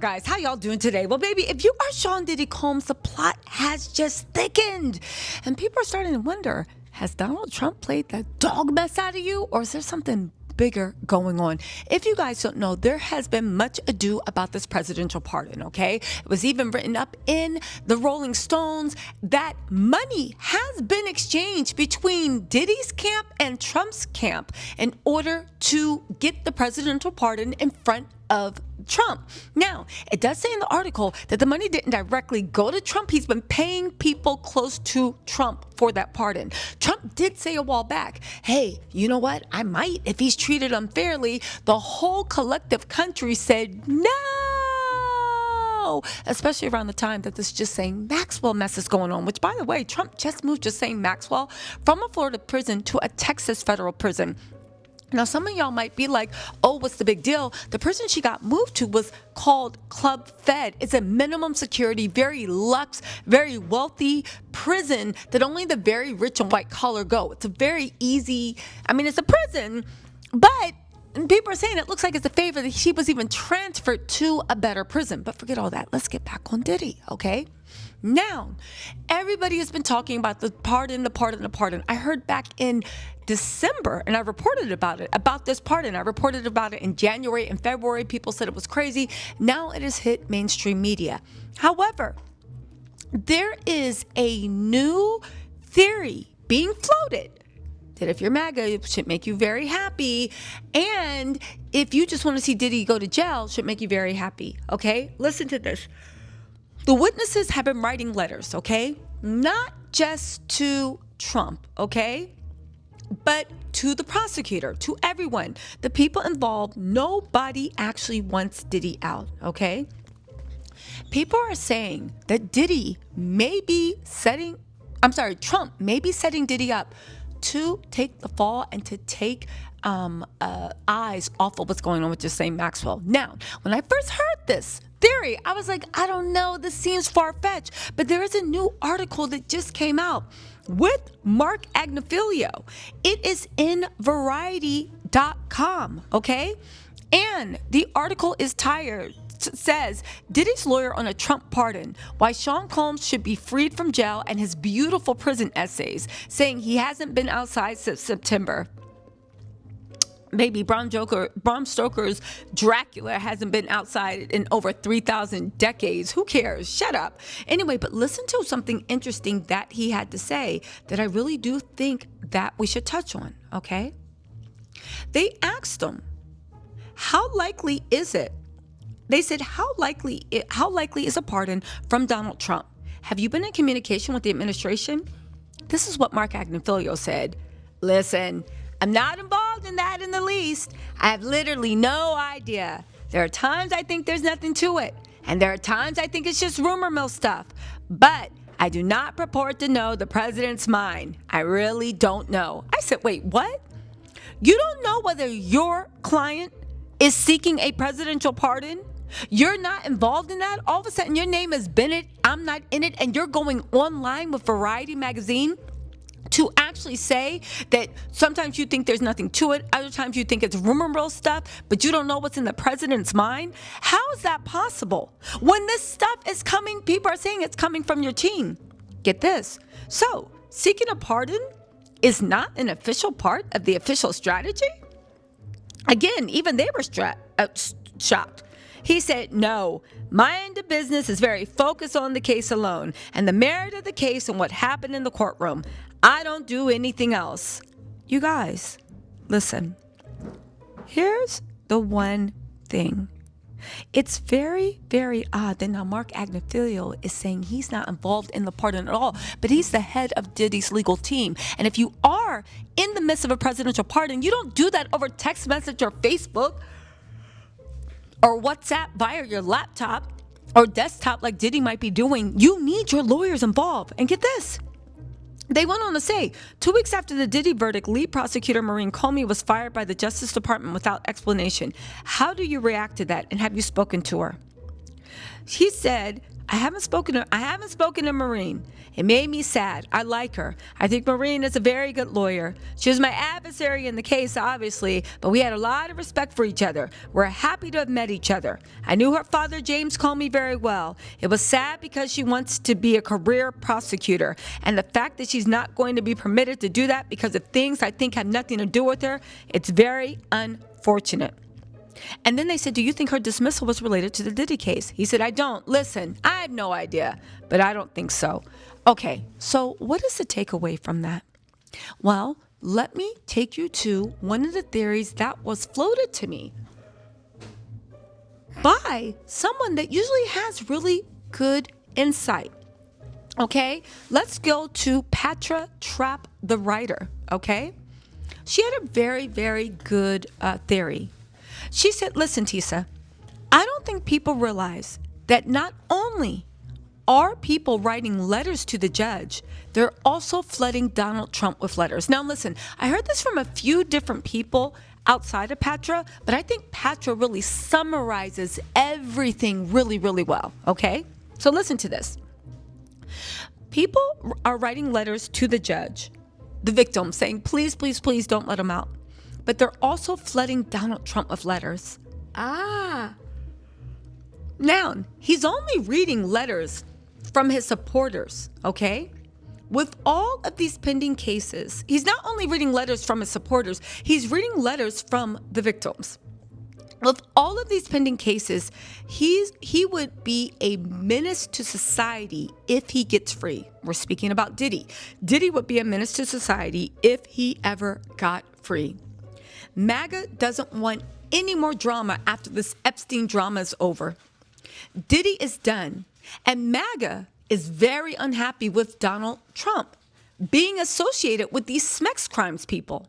guys? How y'all doing today? Well, baby, if you are Sean Diddy Combs, the plot has just thickened. And people are starting to wonder, has Donald Trump played that dog mess out of you? Or is there something bigger going on? If you guys don't know, there has been much ado about this presidential pardon, okay? It was even written up in the Rolling Stones that money has been exchanged between Diddy's camp and Trump's camp in order to get the presidential pardon in front of Trump. Now, it does say in the article that the money didn't directly go to Trump. He's been paying people close to Trump for that pardon. Trump did say a while back, hey, you know what? I might if he's treated unfairly. The whole collective country said no, especially around the time that this Just Saying Maxwell mess is going on, which, by the way, Trump just moved Just Saying Maxwell from a Florida prison to a Texas federal prison. Now, some of y'all might be like, oh, what's the big deal? The prison she got moved to was called Club Fed. It's a minimum security, very luxe, very wealthy prison that only the very rich and white collar go. It's a very easy, it's a prison, but people are saying it looks like it's a favor that she was even transferred to a better prison. But forget all that. Let's get back on Diddy, okay? Now, everybody has been talking about the pardon. I heard back in December, and I reported about this pardon. I reported about it in January and February. People said it was crazy. Now it has hit mainstream media. However, there is a new theory being floated that if you're MAGA, it should make you very happy. And if you just want to see Diddy go to jail, it should make you very happy. Okay? Listen to this. The witnesses have been writing letters, okay? Not just to Trump, okay? But to the prosecutor, to everyone. The people involved, nobody actually wants Diddy out, okay? People are saying that Trump may be setting Diddy up to take the fall and to take eyes off of what's going on with Just Saying Maxwell. Now, when I first heard this theory, I was like, I don't know, this seems far-fetched. But there is a new article that just came out with Mark Agnifilio. It is in Variety.com, okay? And the article is says Diddy's lawyer on a Trump pardon, why Sean Combs should be freed from jail, and his beautiful prison essays, saying he hasn't been outside since September. Maybe Bram Stoker's Dracula hasn't been outside in over 3,000 decades. Who cares? Shut up. Anyway, but listen to something interesting that he had to say that I really do think that we should touch on, okay? They asked him, how likely is it? They said, how likely is a pardon from Donald Trump? Have you been in communication with the administration? This is what Mark Agnifilio said. Listen, I'm not involved in that in the least. I have literally no idea. There are times I think there's nothing to it, and there are times I think it's just rumor mill stuff. But I do not purport to know the president's mind. I really don't know. I said, wait, what? You don't know whether your client is seeking a presidential pardon? You're not involved in that? All of a sudden, your name is Bennett, I'm not in it, and you're going online with Variety magazine to actually say that sometimes you think there's nothing to it, other times you think it's rumor mill stuff, but you don't know what's in the president's mind? How is that possible? When this stuff is coming, people are saying it's coming from your team. Get this. So, seeking a pardon is not an official part of the official strategy? Again, even they were shocked. He said, no, my end of business is very focused on the case alone and the merit of the case and what happened in the courtroom. I don't do anything else. You guys, listen. Here's the one thing. It's very, very odd that now Mark Agnifilio is saying he's not involved in the pardon at all, but he's the head of Diddy's legal team. And if you are in the midst of a presidential pardon, you don't do that over text message or Facebook or WhatsApp via your laptop or desktop like Diddy might be doing. You need your lawyers involved. And get this. They went on to say, 2 weeks after the Diddy verdict, lead prosecutor Maureen Comey was fired by the Justice Department without explanation. How do you react to that? And have you spoken to her? She said, I haven't spoken to Maureen. It made me sad. I like her. I think Maureen is a very good lawyer. She was my adversary in the case, obviously, but we had a lot of respect for each other. We're happy to have met each other. I knew her father, James Comey, very well. It was sad because she wants to be a career prosecutor, and the fact that she's not going to be permitted to do that because of things I think have nothing to do with her, it's very unfortunate. And then they said, do you think her dismissal was related to the Diddy case? He said, I don't. Listen, I have no idea, but I don't think so. Okay, so what is the takeaway from that? Well, let me take you to one of the theories that was floated to me by someone that usually has really good insight. Okay, let's go to Patra Trapp, the writer. Okay, she had a very, very good theory. She said, listen, Tisa, I don't think people realize that not only are people writing letters to the judge, they're also flooding Donald Trump with letters. Now, listen, I heard this from a few different people outside of Patra, but I think Patra really summarizes everything really, really well. Okay, so listen to this. People are writing letters to the judge, the victim, saying, please, please, please don't let him out. But they're also flooding Donald Trump with letters. Now, he's only reading letters from his supporters, okay? With all of these pending cases, he's not only reading letters from his supporters, he's reading letters from the victims. With all of these pending cases, he would be a menace to society if he gets free. We're speaking about Diddy. Diddy would be a menace to society if he ever got free. MAGA doesn't want any more drama after this Epstein drama is over. Diddy is done, and MAGA is very unhappy with Donald Trump being associated with these SMEX crimes people.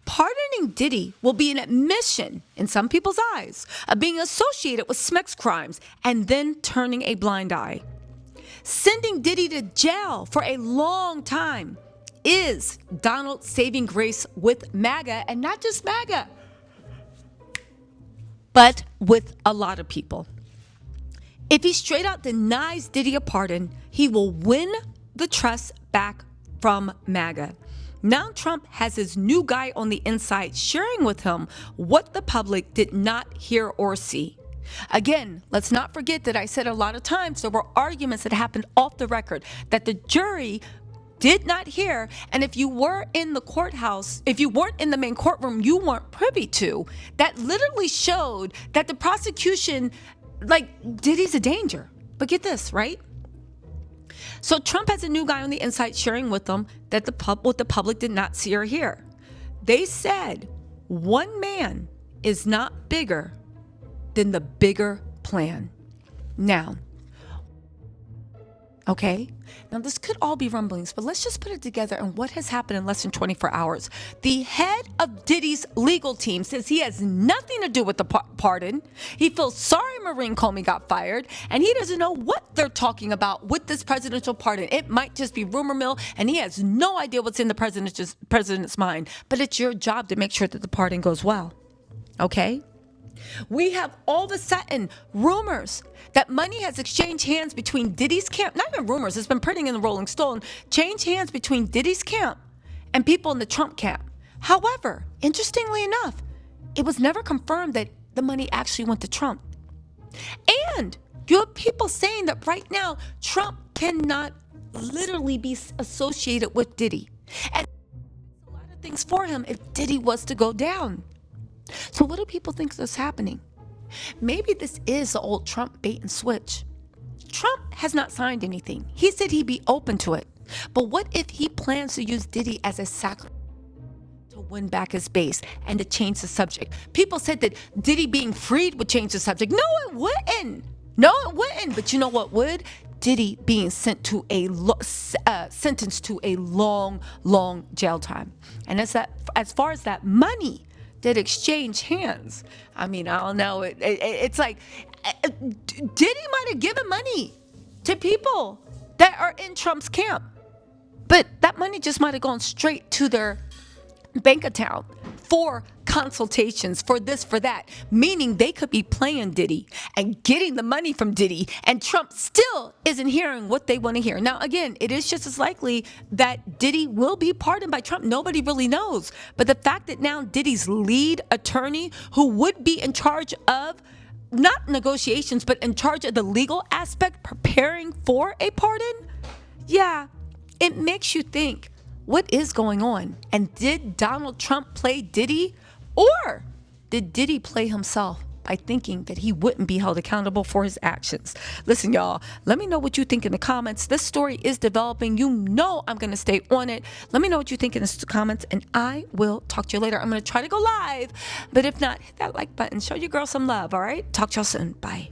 Pardoning Diddy will be an admission, in some people's eyes, of being associated with SMEX crimes and then turning a blind eye. Sending Diddy to jail for a long time is Donald's saving grace with MAGA, and not just MAGA, but with a lot of people. If he straight out denies Diddy a pardon, he will win the trust back from MAGA. Now Trump has his new guy on the inside sharing with him what the public did not hear or see. Again, let's not forget that I said a lot of times there were arguments that happened off the record that the jury did not hear, and if you were in the courthouse, if you weren't in the main courtroom, you weren't privy to. That literally showed that the prosecution, Diddy's a danger. But get this, right? So Trump has a new guy on the inside sharing with them that what the public did not see or hear. They said one man is not bigger than the bigger plan. Now, okay, now this could all be rumblings, but let's just put it together and what has happened in less than 24 hours. The head of Diddy's legal team says he has nothing to do with the pardon. He feels sorry Maureen Comey got fired, and he doesn't know what they're talking about with this presidential pardon. It might just be rumor mill, and he has no idea what's in the president's mind. But it's your job to make sure that the pardon goes well, okay? We have all of a sudden rumors that money has exchanged hands between Diddy's camp. Not even rumors, it's been printing in the Rolling Stone. Changed hands between Diddy's camp and people in the Trump camp. However, interestingly enough, it was never confirmed that the money actually went to Trump. And you have people saying that right now, Trump cannot literally be associated with Diddy. And a lot of things for him if Diddy was to go down. So what do people think is happening? Maybe this is the old Trump bait and switch. Trump has not signed anything. He said he'd be open to it. But what if he plans to use Diddy as a sacrifice to win back his base and to change the subject? People said that Diddy being freed would change the subject. No, it wouldn't. No, it wouldn't. But you know what would? Diddy being sentenced to a long, long jail time. And as far as that money that exchange hands, I mean, I don't know. It's like Diddy might have given money to people that are in Trump's camp, but that money just might have gone straight to their bank account for consultations, for this, for that, meaning they could be playing Diddy and getting the money from Diddy, and Trump still isn't hearing what they want to hear. Now, again, it is just as likely that Diddy will be pardoned by Trump. Nobody really knows. But the fact that now Diddy's lead attorney, who would be in charge of not negotiations, but in charge of the legal aspect, preparing for a pardon, yeah, it makes you think, what is going on? And did Donald Trump play Diddy? Or did Diddy play himself by thinking that he wouldn't be held accountable for his actions? Listen, y'all, let me know what you think in the comments. This story is developing. You know I'm going to stay on it. Let me know what you think in the comments, and I will talk to you later. I'm going to try to go live, but if not, hit that like button. Show your girl some love, all right? Talk to y'all soon. Bye.